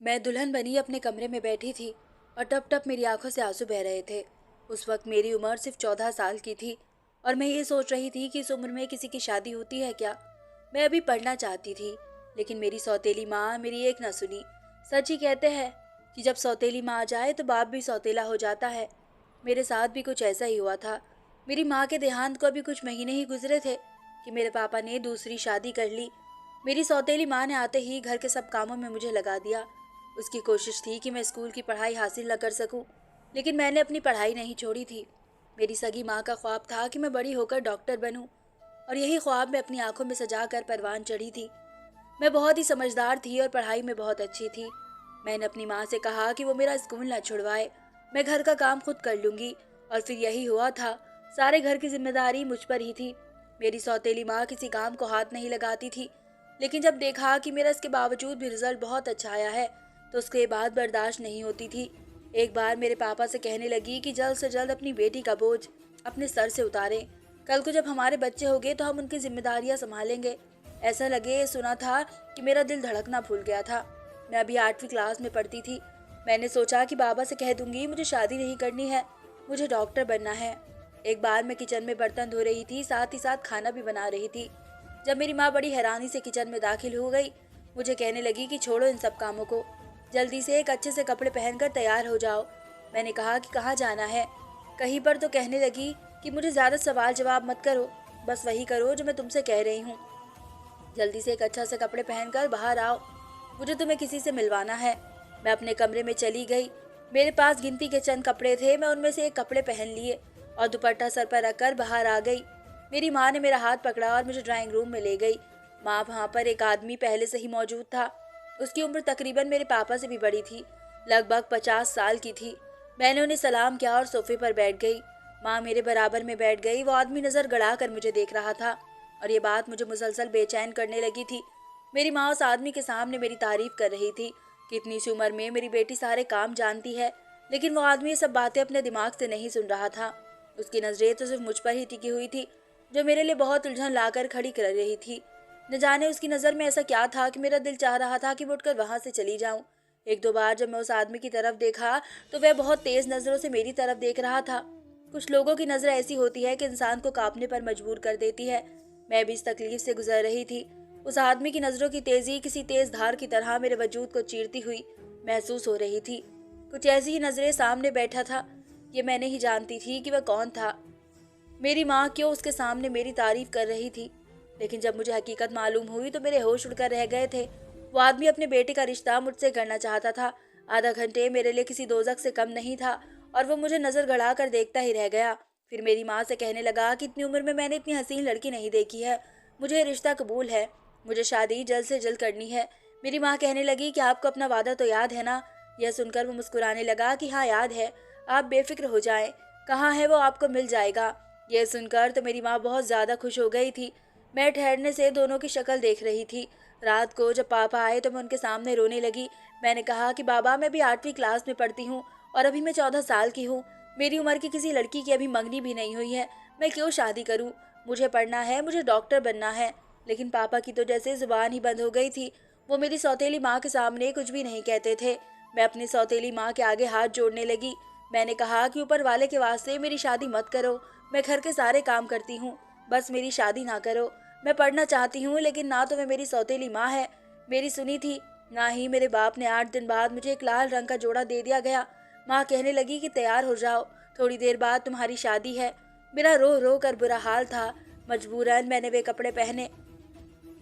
मैं दुल्हन बनी अपने कमरे में बैठी थी और टप टप मेरी आंखों से आंसू बह रहे थे। उस वक्त मेरी उम्र सिर्फ 14 साल की थी और मैं ये सोच रही थी कि इस उम्र में किसी की शादी होती है क्या। मैं अभी पढ़ना चाहती थी, लेकिन मेरी सौतेली माँ मेरी एक न सुनी। सच ही कहते हैं कि जब सौतेली माँ आ जाए तो बाप भी सौतेला हो जाता है। मेरे साथ भी कुछ ऐसा ही हुआ था। मेरी माँ के देहांत को अभी कुछ महीने ही गुजरे थे कि मेरे पापा ने दूसरी शादी कर ली। मेरी सौतेली माँ ने आते ही घर के सब कामों में मुझे लगा दिया। उसकी कोशिश थी कि मैं स्कूल की पढ़ाई हासिल न कर सकूं, लेकिन मैंने अपनी पढ़ाई नहीं छोड़ी थी। मेरी सगी माँ का ख्वाब था कि मैं बड़ी होकर डॉक्टर बनूं, और यही ख्वाब मैं अपनी आंखों में सजा कर परवान चढ़ी थी। मैं बहुत ही समझदार थी और पढ़ाई में बहुत अच्छी थी। मैंने अपनी माँ से कहा कि वो मेरा स्कूल न छुड़वाए, मैं घर का काम खुद कर लूंगी। और फिर यही हुआ था। सारे घर की जिम्मेदारी मुझ पर ही थी। मेरी सौतेली माँ किसी काम को हाथ नहीं लगाती थी, लेकिन जब देखा कि मेरा इसके बावजूद भी रिजल्ट बहुत अच्छा आया है तो उसके बाद बर्दाश्त नहीं होती थी। एक बार मेरे पापा से कहने लगी कि जल्द से जल्द अपनी बेटी का बोझ अपने सर से उतारें। कल को जब हमारे बच्चे होंगे तो हम उनकी जिम्मेदारियां संभालेंगे। ऐसा लगे सुना था कि मेरा दिल धड़कना भूल गया था। मैं अभी 8वीं क्लास में पढ़ती थी। मैंने सोचा कि बाबा से कह दूंगी मुझे शादी नहीं करनी है, मुझे डॉक्टर बनना है। एक बार मैं किचन में बर्तन धो रही थी, साथ ही साथ खाना भी बना रही थी, जब मेरी माँ बड़ी हैरानी से किचन में दाखिल हो गई। मुझे कहने लगी कि छोड़ो इन सब कामों को, जल्दी से एक अच्छे से कपड़े पहनकर तैयार हो जाओ। मैंने कहा कि कहाँ जाना है। कहीं पर तो कहने लगी कि मुझे ज़्यादा सवाल जवाब मत करो, बस वही करो जो मैं तुमसे कह रही हूँ। जल्दी से एक अच्छा से कपड़े पहनकर बाहर आओ, मुझे तुम्हें किसी से मिलवाना है। मैं अपने कमरे में चली गई। मेरे पास गिनती के चंद कपड़े थे, मैं उनमें से एक कपड़े पहन लिए और दुपट्टा सर पर रखकर बाहर आ गई। मेरी माँ ने मेरा हाथ पकड़ा और मुझे ड्राइंग रूम में ले गई। माँ वहाँ पर एक आदमी पहले से ही मौजूद था। उसकी उम्र तकरीबन मेरे पापा से भी बड़ी थी, लगभग 50 साल की थी। मैंने उन्हें सलाम किया और सोफे पर बैठ गई। माँ मेरे बराबर में बैठ गई। वो आदमी नजर गड़ा कर मुझे देख रहा था और ये बात मुझे मुसलसल बेचैन करने लगी थी। मेरी माँ उस आदमी के सामने मेरी तारीफ कर रही थी कि इतनी सी उम्र में मेरी बेटी सारे काम जानती है, लेकिन वो आदमी ये सब बातें अपने दिमाग से नहीं सुन रहा था। उसकी नजरें तो सिर्फ मुझ पर ही टिकी हुई थी, जो मेरे लिए बहुत उलझन लाकर खड़ी कर रही थी। न जाने उसकी नज़र में ऐसा क्या था कि मेरा दिल चाह रहा था कि मैं उठकर वहां से चली जाऊं। एक दो बार जब मैं उस आदमी की तरफ देखा तो वह बहुत तेज नजरों से मेरी तरफ देख रहा था। कुछ लोगों की नजर ऐसी होती है कि इंसान को कांपने पर मजबूर कर देती है। मैं भी इस तकलीफ से गुजर रही थी। उस आदमी की नजरों की तेजी किसी तेज धार की तरह मेरे वजूद को चीरती हुई महसूस हो रही थी। कुछ ऐसी ही नजरें सामने बैठा था। ये मैं नहीं जानती थी कि वह कौन था। मेरी माँ क्यों उसके सामने मेरी तारीफ कर रही थी, लेकिन जब मुझे हकीकत मालूम हुई तो मेरे होश उड़कर रह गए थे। वो आदमी अपने बेटे का रिश्ता मुझसे करना चाहता था। आधा घंटे मेरे लिए किसी दोजख से कम नहीं था और वो मुझे नजर गड़ा कर देखता ही रह गया। फिर मेरी माँ से कहने लगा कि इतनी उम्र में मैंने इतनी हसीन लड़की नहीं देखी है, मुझे ये रिश्ता कबूल है, मुझे शादी जल्द से जल्द करनी है। मेरी माँ कहने लगी कि आपको अपना वादा तो याद है ना। यह सुनकर वो मुस्कुराने लगा कि हाँ याद है, आप बेफिक्र हो जाएं, कहाँ है वो, आपको मिल जाएगा। यह सुनकर तो मेरी माँ बहुत ज़्यादा खुश हो गई थी। मैं ठहरने से दोनों की शक्ल देख रही थी। रात को जब पापा आए तो मैं उनके सामने रोने लगी। मैंने कहा कि बाबा मैं भी 8वीं क्लास में पढ़ती हूँ और अभी मैं 14 साल की हूँ। मेरी उम्र की किसी लड़की की अभी मंगनी भी नहीं हुई है, मैं क्यों शादी करूँ। मुझे पढ़ना है, मुझे डॉक्टर बनना है। लेकिन पापा की तो जैसे जुबान ही बंद हो गई थी। वो मेरी सौतेली माँ के सामने कुछ भी नहीं कहते थे। मैं अपनी सौतेली माँ के आगे हाथ जोड़ने लगी। मैंने कहा कि ऊपर वाले के वास्ते मेरी शादी मत करो, मैं घर के सारे काम करती हूँ, बस मेरी शादी ना करो। मैं पढ़ना चाहती हूँ, लेकिन ना तो वह मेरी सौतेली माँ है, मेरी सुनी थी, ना ही मेरे बाप ने 8 दिन बाद मुझे एक लाल रंग का जोड़ा दे दिया गया। माँ कहने लगी कि तैयार हो जाओ, थोड़ी देर बाद तुम्हारी शादी है। मेरा रो रो कर बुरा हाल था। मजबूरन मैंने वे कपड़े पहने।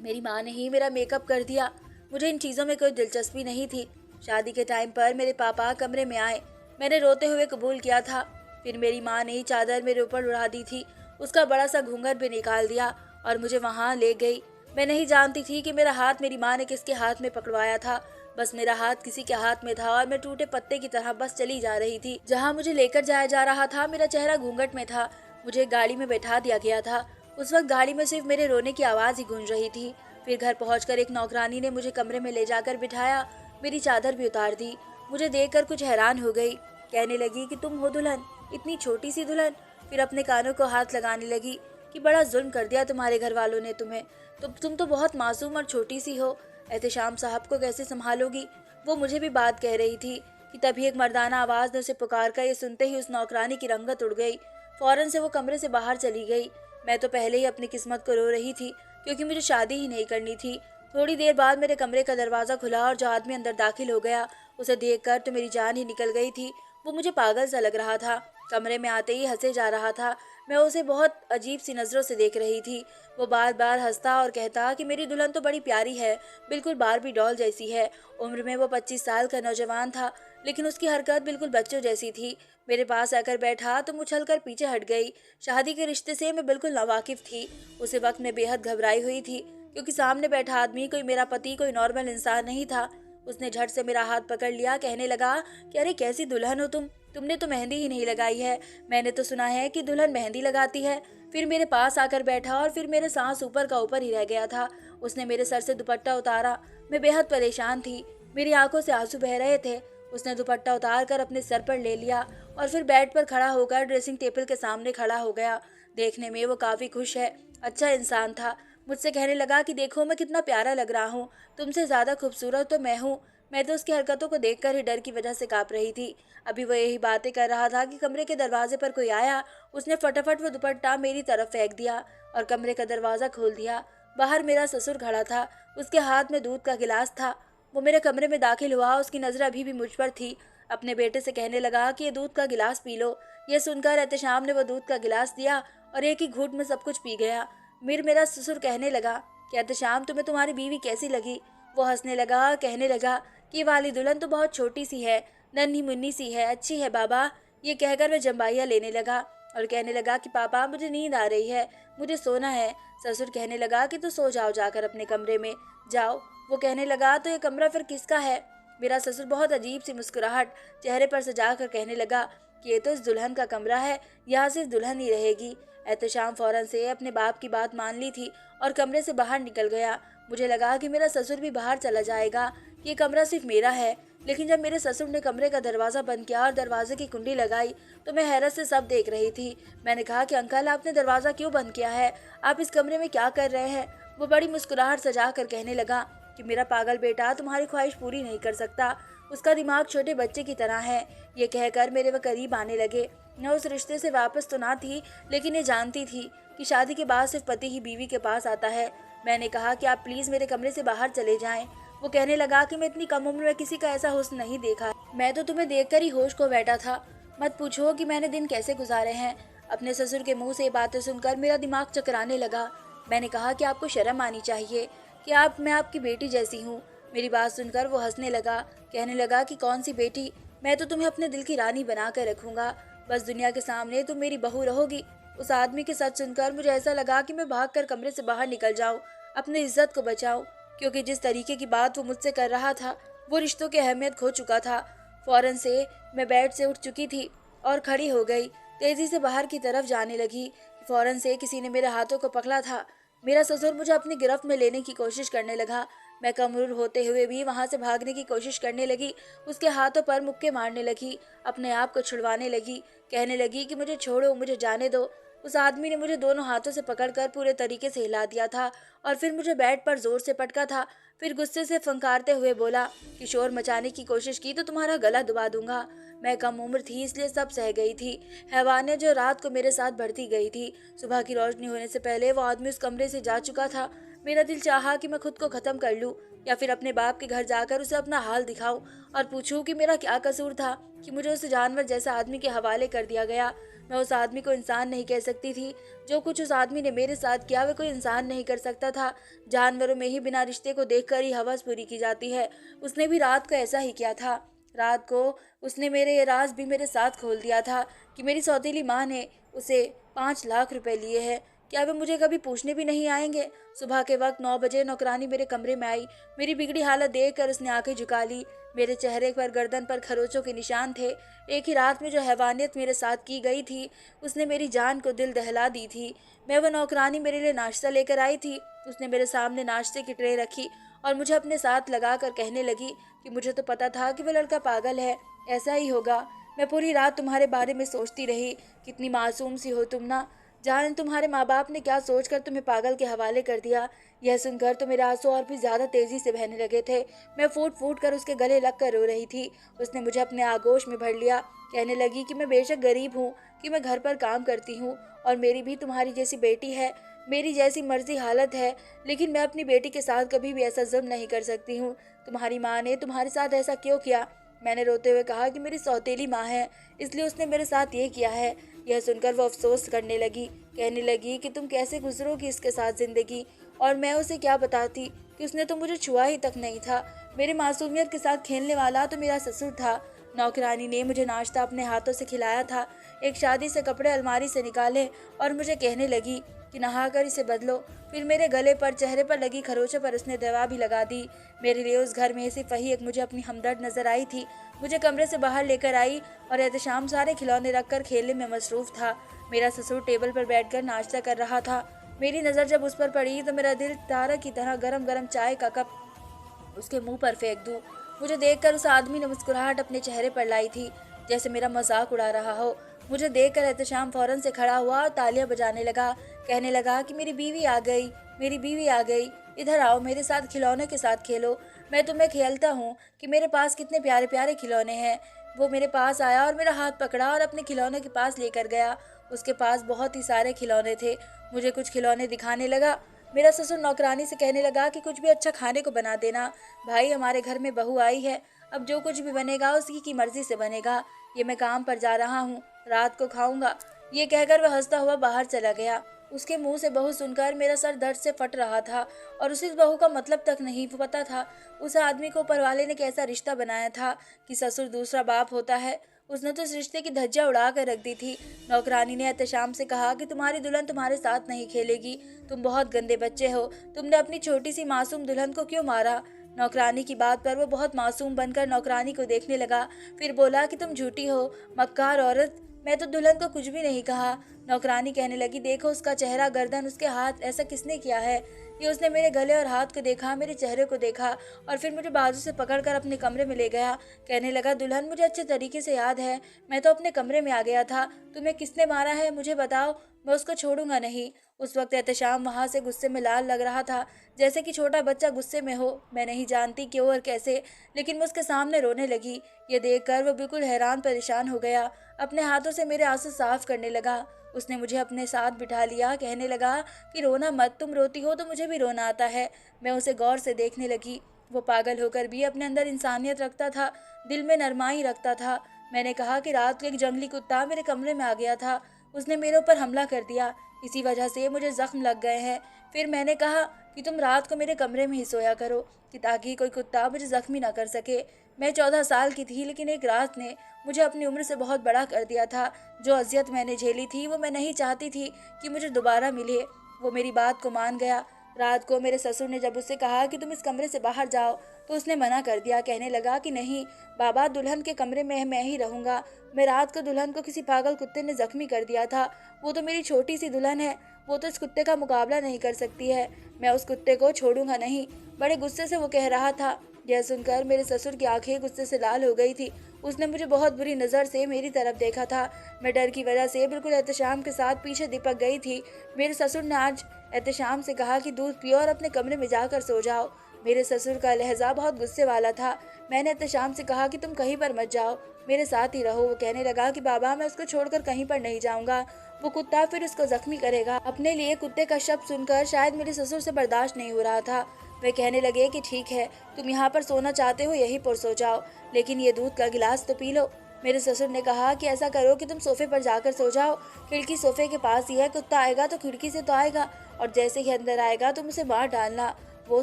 मेरी माँ ने ही मेरा मेकअप कर दिया। मुझे इन चीज़ों में कोई दिलचस्पी नहीं थी। शादी के टाइम पर मेरे पापा कमरे में आए। मैंने रोते हुए कबूल किया था। फिर मेरी माँ ने ही चादर मेरे ऊपर उड़ा दी थी, उसका बड़ा सा घूंघट भी निकाल दिया और मुझे वहाँ ले गई। मैं नहीं जानती थी कि मेरा हाथ मेरी माँ ने किसके हाथ में पकड़वाया था। बस मेरा हाथ किसी के हाथ में था और मैं टूटे पत्ते की तरह बस चली जा रही थी। जहाँ मुझे लेकर जाया जा रहा था मेरा चेहरा घूंघट में था। मुझे एक गाड़ी में बैठा दिया गया था। उस वक्त गाड़ी में सिर्फ मेरे रोने की आवाज़ ही गूंज रही थी। फिर घर पहुंचकर एक नौकरानी ने मुझे कमरे में ले जाकर बिठाया, मेरी चादर भी उतार दी। मुझे देखकर कुछ हैरान हो गई। कहने लगी कि तुम हो दुल्हन, इतनी छोटी सी दुल्हन। फिर अपने कानों को हाथ लगाने लगी कि बड़ा जुल्म कर दिया तुम्हारे घर वालों ने तुम्हें, तो तुम तो बहुत मासूम और छोटी सी हो, एहतेशाम साहब को कैसे संभालोगी। वो मुझे भी बात कह रही थी कि तभी एक मर्दाना आवाज़ ने उसे पुकार कर, ये सुनते ही उस नौकरानी की रंगत उड़ गई। फौरन से वो कमरे से बाहर चली गई। मैं तो पहले ही अपनी किस्मत को रो रही थी, क्योंकि मुझे शादी ही नहीं करनी थी। थोड़ी देर बाद मेरे कमरे का दरवाज़ा खुला और जो आदमी अंदर दाखिल हो गया, उसे देखकर तो मेरी जान ही निकल गई थी। वो मुझे पागल सा लग रहा था। कमरे में आते ही हंसे जा रहा था। मैं उसे बहुत अजीब सी नज़रों से देख रही थी। वो बार बार हंसता और कहता कि मेरी दुल्हन तो बड़ी प्यारी है, बिल्कुल बारबी डॉल जैसी है। उम्र में वो 25 साल का नौजवान था, लेकिन उसकी हरकत बिल्कुल बच्चों जैसी थी। मेरे पास आकर बैठा तो मुँह कर पीछे हट गई। शादी के रिश्ते से मैं बिल्कुल नावाकिफ थी। उसी वक्त मैं बेहद घबराई हुई थी, क्योंकि सामने बैठा आदमी कोई मेरा पति, कोई नॉर्मल इंसान नहीं था। उसने झट से मेरा हाथ पकड़ लिया, कहने लगा कि अरे कैसी दुल्हन हो तुमने तो मेहंदी ही नहीं लगाई है। मैंने तो सुना है कि दुल्हन मेहंदी लगाती है। फिर मेरे पास आकर बैठा और फिर मेरे सांस ऊपर का ऊपर ही रह गया था। उसने मेरे सर से दुपट्टा उतारा। मैं बेहद परेशान थी, मेरी आंखों से आंसू बह रहे थे। उसने दुपट्टा उतार कर अपने सर पर ले लिया और फिर बेड पर खड़ा होकर ड्रेसिंग टेबल के सामने खड़ा हो गया। देखने में वो काफ़ी खुश है, अच्छा इंसान था। मुझसे कहने लगा कि देखो मैं कितना प्यारा लग रहा हूँ, तुमसे ज़्यादा खूबसूरत तो मैं हूँ। मैं तो उसकी हरकतों को देखकर ही डर की वजह से काँप रही थी। अभी वो यही बातें कर रहा था कि कमरे के दरवाजे पर कोई आया। उसने फटाफट वो दुपट्टा मेरी तरफ फेंक दिया और कमरे का दरवाज़ा खोल दिया। बाहर मेरा ससुर खड़ा था, उसके हाथ में दूध का गिलास था। वो मेरे कमरे में दाखिल हुआ, उसकी नज़र अभी भी मुझ पर थी। अपने बेटे से कहने लगा कि ये दूध का गिलास पी लो। ये सुनकर एहतशाम ने वो दूध का गिलास दिया और एक ही घूंट में सब कुछ पी गया। मेरा ससुर कहने लगा कि एहतशाम तुम्हें तुम्हारी बीवी कैसी लगी। वो हंसने लगा, कहने लगा कि ये वाली दुल्हन तो बहुत छोटी सी है, नन्ही मुन्नी सी है, अच्छी है बाबा। ये कहकर वह जम्बाइयाँ लेने लगा और कहने लगा कि पापा मुझे नींद आ रही है, मुझे सोना है। ससुर कहने लगा कि तो सो जाओ, जाकर अपने कमरे में जाओ। वो कहने लगा तो ये कमरा फिर किसका है। मेरा ससुर बहुत अजीब सी मुस्कुराहट चेहरे पर सजा कर कहने लगा कि ये तो इस दुल्हन का कमरा है, यहाँ सिर्फ दुल्हन ही रहेगी। एहतशाम फौरन से अपने बाप की बात मान ली थी और कमरे से बाहर निकल गया। मुझे लगा कि मेरा ससुर भी बाहर चला जाएगा, ये कमरा सिर्फ मेरा है। लेकिन जब मेरे ससुर ने कमरे का दरवाज़ा बंद किया और दरवाजे की कुंडी लगाई, तो मैं हैरत से सब देख रही थी। मैंने कहा कि अंकल आपने दरवाज़ा क्यों बंद किया है, आप इस कमरे में क्या कर रहे हैं। वो बड़ी मुस्कुराहट सजा कर कहने लगा कि मेरा पागल बेटा तुम्हारी ख्वाहिश पूरी नहीं कर सकता, उसका दिमाग छोटे बच्चे की तरह है। ये कहकर मेरे वह करीब आने लगे। मैं उस रिश्ते से वापस तो ना थी, लेकिन ये जानती थी कि शादी के बाद सिर्फ पति ही बीवी के पास आता है। मैंने कहा कि आप प्लीज़ मेरे कमरे से बाहर चले जाएं। वो कहने लगा कि मैं इतनी कम उम्र में किसी का ऐसा हुस्न नहीं देखा, मैं तो तुम्हें देखकर ही होश खो बैठा था। मत पूछो कि मैंने दिन कैसे गुजारे हैं। अपने ससुर के मुंह से ये बातें सुनकर मेरा दिमाग चकराने लगा। मैंने कहा कि आपको शर्म आनी चाहिए कि मैं आपकी बेटी जैसी हूँ। मेरी बात सुनकर वो हंसने लगा, कहने लगा कि कौन सी बेटी, मैं तो तुम्हें अपने दिल की रानी बना कर रखूँगा, बस दुनिया के सामने तुम मेरी बहू रहोगी। उस आदमी के सच सुनकर मुझे ऐसा लगा कि मैं भागकर कमरे से बाहर निकल जाऊं, अपनी इज्जत को बचाऊं, क्योंकि जिस तरीके की बात वो मुझसे कर रहा था, वो रिश्तों की अहमियत खो चुका था। फौरन से मैं बेड से उठ चुकी थी और खड़ी हो गई, तेजी से बाहर की तरफ जाने लगी। फौरन से किसी ने मेरे हाथों को पकड़ा था। मेरा ससुर मुझे अपनी गिरफ्त में लेने की कोशिश करने लगा। मैं कमजोर होते हुए भी वहां से भागने की कोशिश करने लगी, उसके हाथों पर मुक्के मारने लगी, अपने आप को छुड़वाने लगी, कहने लगी कि मुझे छोड़ो, मुझे जाने दो। उस आदमी ने मुझे दोनों हाथों से पकड़कर पूरे तरीके से हिला दिया था और फिर मुझे बेड पर जोर से पटका था। फिर गुस्से से फंकारते हुए बोला कि शोर मचाने की कोशिश की तो तुम्हारा गला दबा दूंगा। मैं कम उम्र थी इसलिए सब सह गई थी। हैवानियत जो रात को मेरे साथ बढ़ती गई थी। सुबह की रोशनी होने से पहले वो आदमी उस कमरे से जा चुका था। मेरा दिल चाहा कि मैं खुद को ख़त्म कर लूं या फिर अपने बाप के घर जाकर उसे अपना हाल दिखाऊं और पूछूं कि मेरा क्या कसूर था कि मुझे उस जानवर जैसा आदमी के हवाले कर दिया गया। मैं उस आदमी को इंसान नहीं कह सकती थी। जो कुछ उस आदमी ने मेरे साथ किया वह कोई इंसान नहीं कर सकता था। जानवरों में ही बिना रिश्ते को देखकर ही हवस पूरी की जाती है। उसने भी रात को ऐसा ही किया था। रात को उसने मेरे ये राज भी मेरे साथ खोल दिया था कि मेरी सौतेली माँ ने उसे 5 लाख रुपए लिए हैं। क्या वे मुझे कभी पूछने भी नहीं आएंगे। सुबह के वक्त 9 बजे नौकरानी मेरे कमरे में आई। मेरी बिगड़ी हालत देखकर उसने आंखें झुका ली। मेरे चेहरे पर गर्दन पर खरोचों के निशान थे। एक ही रात में जो हैवानियत मेरे साथ की गई थी, उसने मेरी जान को दिल दहला दी थी। मैं वो नौकरानी मेरे लिए नाश्ता लेकर आई थी। उसने मेरे सामने नाश्ते की ट्रे रखी और मुझे अपने साथ लगाकर कहने लगी कि मुझे तो पता था कि वह लड़का पागल है, ऐसा ही होगा। मैं पूरी रात तुम्हारे बारे में सोचती रही, कितनी मासूम सी हो तुम ना। जाने तुम्हारे माँ बाप ने क्या सोचकर तुम्हें पागल के हवाले कर दिया। यह सुनकर तो मेरे आंसू और भी ज्यादा तेजी से बहने लगे थे। मैं फूट फूट कर उसके गले लग कर रो रही थी। उसने मुझे अपने आगोश में भर लिया। कहने लगी कि मैं बेशक गरीब हूँ, कि मैं घर पर काम करती हूँ और मेरी भी तुम्हारी जैसी बेटी है, मेरी जैसी मर्जी हालत है, लेकिन मैं अपनी बेटी के साथ कभी भी ऐसा जुल्म नहीं कर सकती हूँ। तुम्हारी माँ ने तुम्हारे साथ ऐसा क्यों किया? मैंने रोते हुए कहा कि मेरी सौतेली माँ है, इसलिए उसने मेरे साथ ये किया है। यह सुनकर वो अफसोस करने लगी। कहने लगी कि तुम कैसे गुजरोगी इसके साथ जिंदगी, और मैं उसे क्या बताती कि उसने तो मुझे छुआ ही तक नहीं था। मेरी मासूमियत के साथ खेलने वाला तो मेरा ससुर था। नौकरानी ने मुझे नाश्ता अपने हाथों से खिलाया था, एक शादी से कपड़े अलमारी से निकाले और मुझे कहने लगी कि नहाकर इसे बदलो। फिर मेरे गले पर, चेहरे पर लगी खरोचों पर उसने दवा भी लगा दी। मेरे लिए उस घर में सिर्फ वही एक मुझे अपनी हमदर्द नजर आई थी। मुझे कमरे से बाहर लेकर आई और एहतशाम सारे खिलौने रखकर खेलने में मसरूफ था। मेरा ससुर टेबल पर बैठकर नाश्ता कर रहा था। मेरी नज़र जब उस पर पड़ी तो मेरा दिल तारा की तरह गरम गरम चाय का कप उसके मुंह पर फेंक दूं। मुझे देखकर उस आदमी ने मुस्कुराहट अपने चेहरे पर लाई थी, जैसे मेरा मजाक उड़ा रहा हो। मुझे देखकर एहतशाम फौरन से खड़ा हुआ और तालियां बजाने लगा। कहने लगा कि मेरी बीवी आ गई, मेरी बीवी आ गई, इधर आओ मेरे साथ खिलौनों के साथ खेलो। मैं तुम्हें खेलता हूँ कि मेरे पास कितने प्यारे प्यारे खिलौने हैं। वो मेरे पास आया और मेरा हाथ पकड़ा और अपने खिलौने के पास लेकर गया। उसके पास बहुत ही सारे खिलौने थे। मुझे कुछ खिलौने दिखाने लगा। मेरा ससुर नौकरानी से कहने लगा कि कुछ भी अच्छा खाने को बना देना, भाई हमारे घर में बहू आई है, अब जो कुछ भी बनेगा उसकी की मर्जी से बनेगा। ये मैं काम पर जा रहा हूँ, रात को खाऊंगा। ये कहकर वह हंसता हुआ बाहर चला गया। उसके मुंह से बहू सुनकर मेरा सर दर्द से फट रहा था और उसे इस बहू का मतलब तक नहीं पता था। उस आदमी को ऊपर वाले ने कैसा रिश्ता बनाया था कि ससुर दूसरा बाप होता है। उसने तो इस रिश्ते की धज्जियां उड़ा कर रख दी थी। नौकरानी ने एहतशाम से कहा कि तुम्हारी दुल्हन तुम्हारे साथ नहीं खेलेगी, तुम बहुत गंदे बच्चे हो, तुमने अपनी छोटी सी मासूम दुल्हन को क्यों मारा? नौकरानी की बात पर वो बहुत मासूम बनकर नौकरानी को देखने लगा। फिर बोला कि तुम झूठी हो, मक्कार औरत, मैं तो दुल्हन को कुछ भी नहीं कहा। नौकरानी कहने लगी, देखो उसका चेहरा, गर्दन, उसके हाथ, ऐसा किसने किया है? ये उसने मेरे गले और हाथ को देखा, मेरे चेहरे को देखा और फिर मुझे बाजू से पकड़कर अपने कमरे में ले गया। कहने लगा, दुल्हन मुझे अच्छे तरीके से याद है, मैं तो अपने कमरे में आ गया था। तुम्हें किसने मारा है मुझे बताओ, मैं उसको छोड़ूंगा नहीं। उस वक्त एहतशाम वहां से गुस्से में लाल लग रहा था, जैसे कि छोटा बच्चा गुस्से में हो। मैं नहीं जानती क्यों और कैसे, लेकिन मैं उसके सामने रोने लगी। ये देखकर वो बिल्कुल हैरान परेशान हो गया, अपने हाथों से मेरे आंसू साफ करने लगा। उसने मुझे अपने साथ बिठा लिया। कहने लगा कि रोना मत, तुम रोती हो तो मुझे भी रोना आता है। मैं उसे गौर से देखने लगी। वो पागल होकर भी अपने अंदर इंसानियत रखता था, दिल में नरमाई रखता था। मैंने कहा कि रात को एक जंगली कुत्ता मेरे कमरे में आ गया था, उसने मेरे ऊपर हमला कर दिया, इसी वजह से मुझे जख्म लग गए हैं। फिर मैंने कहा कि तुम रात को मेरे कमरे में ही सोया करो, कि ताकि कोई कुत्ता मुझे जख्मी ना कर सके। मैं 14 साल की थी, लेकिन एक रात ने मुझे अपनी उम्र से बहुत बड़ा कर दिया था। जो अजियत मैंने झेली थी वो मैं नहीं चाहती थी कि मुझे दोबारा मिले। वो मेरी बात को मान गया। रात को मेरे ससुर ने जब उससे कहा कि तुम इस कमरे से बाहर जाओ, तो उसने मना कर दिया। कहने लगा कि नहीं बाबा, दुल्हन के कमरे में मैं ही रहूंगा। मैं रात को दुल्हन को किसी पागल कुत्ते ने जख्मी कर दिया था। वो तो मेरी छोटी सी दुल्हन है, वो तो इस कुत्ते का मुकाबला नहीं कर सकती है। मैं उस कुत्ते को छोड़ूंगा नहीं। बड़े गुस्से से वो कह रहा था। यह सुनकर मेरे ससुर की आंखें गुस्से से लाल हो गई थी। उसने मुझे बहुत बुरी नज़र से मेरी तरफ देखा था। मैं डर की वजह से बिल्कुल एहतशाम के साथ पीछे दिपक गई थी। मेरे ससुर ने आज एहतशाम से कहा कि दूध पियो और अपने कमरे में जाकर सो जाओ। मेरे ससुर का लहजा बहुत गुस्से वाला था। मैंने एहतशाम से कहा कि तुम कहीं पर मत जाओ, मेरे साथ ही रहो। वो कहने लगा कि बाबा, मैं उसको छोड़कर कहीं पर नहीं जाऊंगा, वो कुत्ता फिर उसको जख्मी करेगा। अपने लिए कुत्ते का शब्द सुनकर शायद मेरे ससुर से बर्दाश्त नहीं हो रहा था। वे कहने लगे कि ठीक है, तुम यहाँ पर सोना चाहते हो यहीं पर सो जाओ, लेकिन ये दूध का गिलास तो पी लो। मेरे ससुर ने कहा कि ऐसा करो कि तुम सोफे पर जाकर सो जाओ, खिड़की सोफे के पास ही है, कुत्ता आएगा तो खिड़की से तो आएगा और जैसे ही अंदर आएगा तुम उसे मार डालना। वो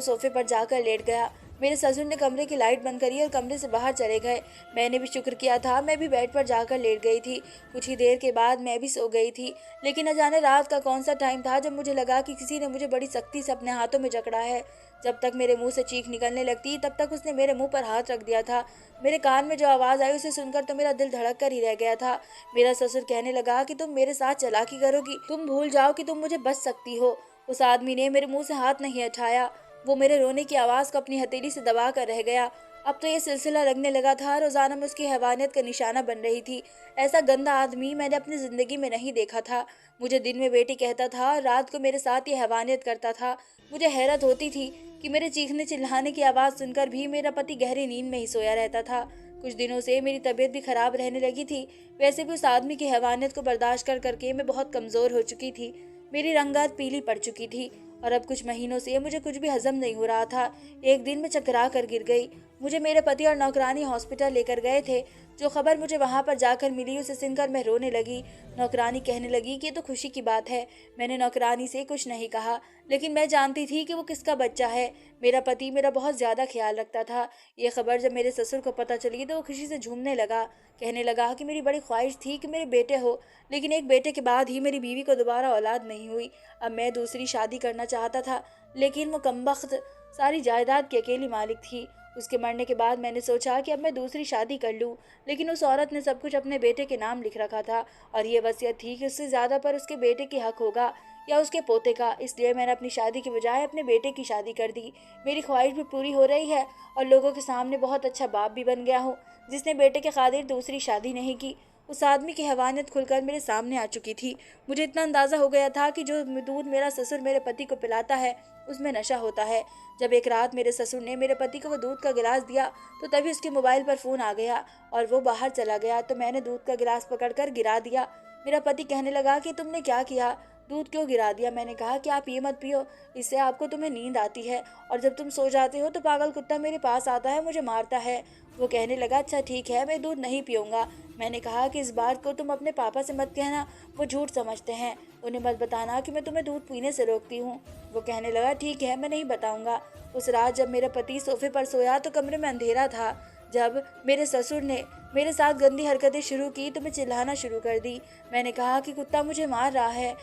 सोफे पर जाकर लेट गया। मेरे ससुर ने कमरे की लाइट बंद करी और कमरे से बाहर चले गए। मैंने भी शुक्र किया था, मैं भी बेड पर जाकर लेट गई थी। कुछ ही देर के बाद मैं भी सो गई थी, लेकिन न जाने रात का कौन सा टाइम था जब मुझे लगा कि किसी ने मुझे बड़ी सख्ती से अपने हाथों में जकड़ा है। जब तक मेरे मुंह से चीख निकलने लगती तब तक उसने मेरे मुंह पर हाथ रख दिया था। मेरे कान में जो आवाज़ आई उसे सुनकर तो मेरा दिल धड़क कर ही रह गया था। मेरा ससुर कहने लगा कि तुम मेरे साथ चालाकी करोगी, तुम भूल जाओ कि तुम मुझे बच सकती हो। उस आदमी ने मेरे मुंह से हाथ नहीं हटाया, वो मेरे रोने की आवाज़ को अपनी हथेली से दबा कर रह गया। अब तो ये सिलसिला लगने लगा था, रोज़ाना मैं उसकी हैवानियत का निशाना बन रही थी। ऐसा गंदा आदमी मैंने अपनी ज़िंदगी में नहीं देखा था। मुझे दिन में बेटी कहता था और रात को मेरे साथ ये हैवानियत करता था। मुझे हैरत होती थी कि मेरे चीखने चिल्लाने की आवाज़ सुनकर भी मेरा पति गहरी नींद में ही सोया रहता था। कुछ दिनों से मेरी तबीयत भी खराब रहने लगी थी। वैसे भी उस आदमी की हैवानियत को बर्दाश्त कर करके मैं बहुत कमज़ोर हो चुकी थी। मेरी रंगात पीली पड़ चुकी थी और अब कुछ महीनों से मुझे कुछ भी हजम नहीं हो रहा था। एक दिन मैं चकरा कर गिर गई। मुझे मेरे पति और नौकरानी हॉस्पिटल लेकर गए थे। जो खबर मुझे वहां पर जाकर मिली उसे सुनकर मैं रोने लगी। नौकरानी कहने लगी कि ये तो खुशी की बात है। मैंने नौकरानी से कुछ नहीं कहा, लेकिन मैं जानती थी कि वो किसका बच्चा है। मेरा पति मेरा बहुत ज़्यादा ख्याल रखता था। ये खबर जब मेरे ससुर को पता चली तो वो खुशी से झूमने लगा। कहने लगा कि मेरी बड़ी ख्वाहिश थी कि मेरे बेटे हो, लेकिन एक बेटे के बाद ही मेरी बीवी को दोबारा औलाद नहीं हुई। अब मैं दूसरी शादी करना चाहता था, लेकिन वो कमबख्त सारी जायदाद की अकेली मालिक थी। उसके मरने के बाद मैंने सोचा कि अब मैं दूसरी शादी कर लूं, लेकिन उस औरत ने सब कुछ अपने बेटे के नाम लिख रखा था और ये वसीयत थी कि उससे ज़्यादा पर उसके बेटे की हक होगा या उसके पोते का। इसलिए मैंने अपनी शादी की बजाय अपने बेटे की शादी कर दी। मेरी ख्वाहिश भी पूरी हो रही है और लोगों के सामने बहुत अच्छा बाप भी बन गया हूँ, जिसने बेटे के खातिर दूसरी शादी नहीं की। उस आदमी की हैवानियत खुलकर मेरे सामने आ चुकी थी। मुझे इतना अंदाज़ा हो गया था कि जो दूध मेरा ससुर मेरे पति को पिलाता है उसमें नशा होता है। जब एक रात मेरे ससुर ने मेरे पति को वो दूध का गिलास दिया तो तभी उसके मोबाइल पर फ़ोन आ गया और वो बाहर चला गया, तो मैंने दूध का गिलास पकड़कर गिरा दिया। मेरा पति कहने लगा कि तुमने क्या किया, दूध क्यों गिरा दिया। मैंने कहा कि आप ये मत पियो, इससे आपको तुम्हें नींद आती है और जब तुम सो जाते हो तो पागल कुत्ता मेरे पास आता है, मुझे मारता है। वो कहने लगा अच्छा ठीक है, मैं दूध नहीं पीऊँगा। मैंने कहा कि इस बात को तुम अपने पापा से मत कहना, वो झूठ समझते हैं। उन्हें मत बताना कि मैं तुम्हें दूध पीने से रोकती हूँ। वो कहने लगा ठीक है, मैं नहीं बताऊँगा। उस रात जब मेरा पति सोफे पर सोया तो कमरे में अंधेरा था। जब मेरे ससुर ने मेरे साथ गंदी हरकतें शुरू की तो मैं चिल्लाना शुरू कर दी। मैंने कहा कि कुत्ता मुझे मार रहा है,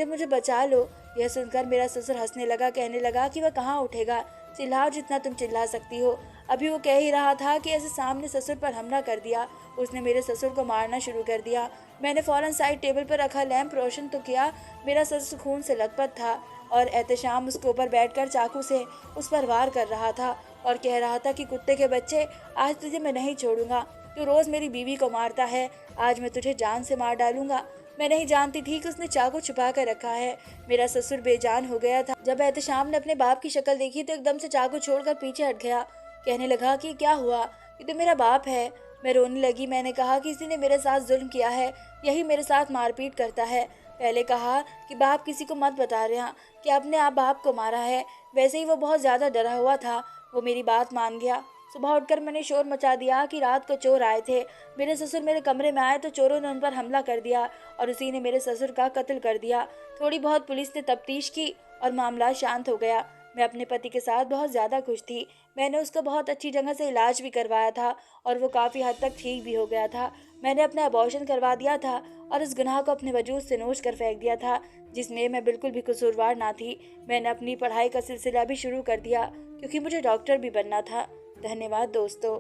मुझे बचा लो। यह सुनकर मेरा ससुर हंसने लगा, कहने लगा कि वह कहाँ उठेगा, चिल्लाओ जितना तुम चिल्ला सकती हो। अभी वो कह ही रहा था कि ऐसे सामने ससुर पर हमला कर दिया। उसने मेरे ससुर को मारना शुरू कर दिया। मैंने फौरन साइड टेबल पर रखा लैंप रोशन तो किया। मेरा ससुर खून से लथपथ था और एहतशाम उसके ऊपर बैठकर चाकू से उस पर वार कर रहा था और कह रहा था कि कुत्ते के बच्चे, आज तुझे मैं नहीं छोड़ूंगा। तू रोज मेरी बीवी को मारता है, आज मैं तुझे जान से मार डालूंगा। मैं नहीं जानती थी कि उसने चाकू छुपा कर रखा है। मेरा ससुर बेजान हो गया था। जब एहतशाम ने अपने बाप की शक्ल देखी तो एकदम से चाकू छोड़कर पीछे हट गया। कहने लगा कि क्या हुआ, ये तो मेरा बाप है। मैं रोने लगी। मैंने कहा कि इसी ने मेरे साथ जुल्म किया है, यही मेरे साथ मारपीट करता है। पहले कहा कि बाप किसी को मत बता रहे कि आपने आप बाप को मारा है। वैसे ही वो बहुत ज़्यादा डरा हुआ था। वो मेरी बात मान गया। सुबह उठकर मैंने शोर मचा दिया कि रात को चोर आए थे। मेरे ससुर मेरे कमरे में आए तो चोरों ने उन पर हमला कर दिया और उसी ने मेरे ससुर का कत्ल कर दिया। थोड़ी बहुत पुलिस ने तफ्तीश की और मामला शांत हो गया। मैं अपने पति के साथ बहुत ज़्यादा खुश थी। मैंने उसका बहुत अच्छी जगह से इलाज भी करवाया था और वो काफ़ी हद तक ठीक भी हो गया था। मैंने अपना अबॉर्शन करवा दिया था और इस गुनाह को अपने वजूद से नोच कर फेंक दिया था, जिसमें मैं बिल्कुल भी कसूरवार ना थी। मैंने अपनी पढ़ाई का सिलसिला भी शुरू कर दिया क्योंकि मुझे डॉक्टर भी बनना था। धन्यवाद दोस्तों।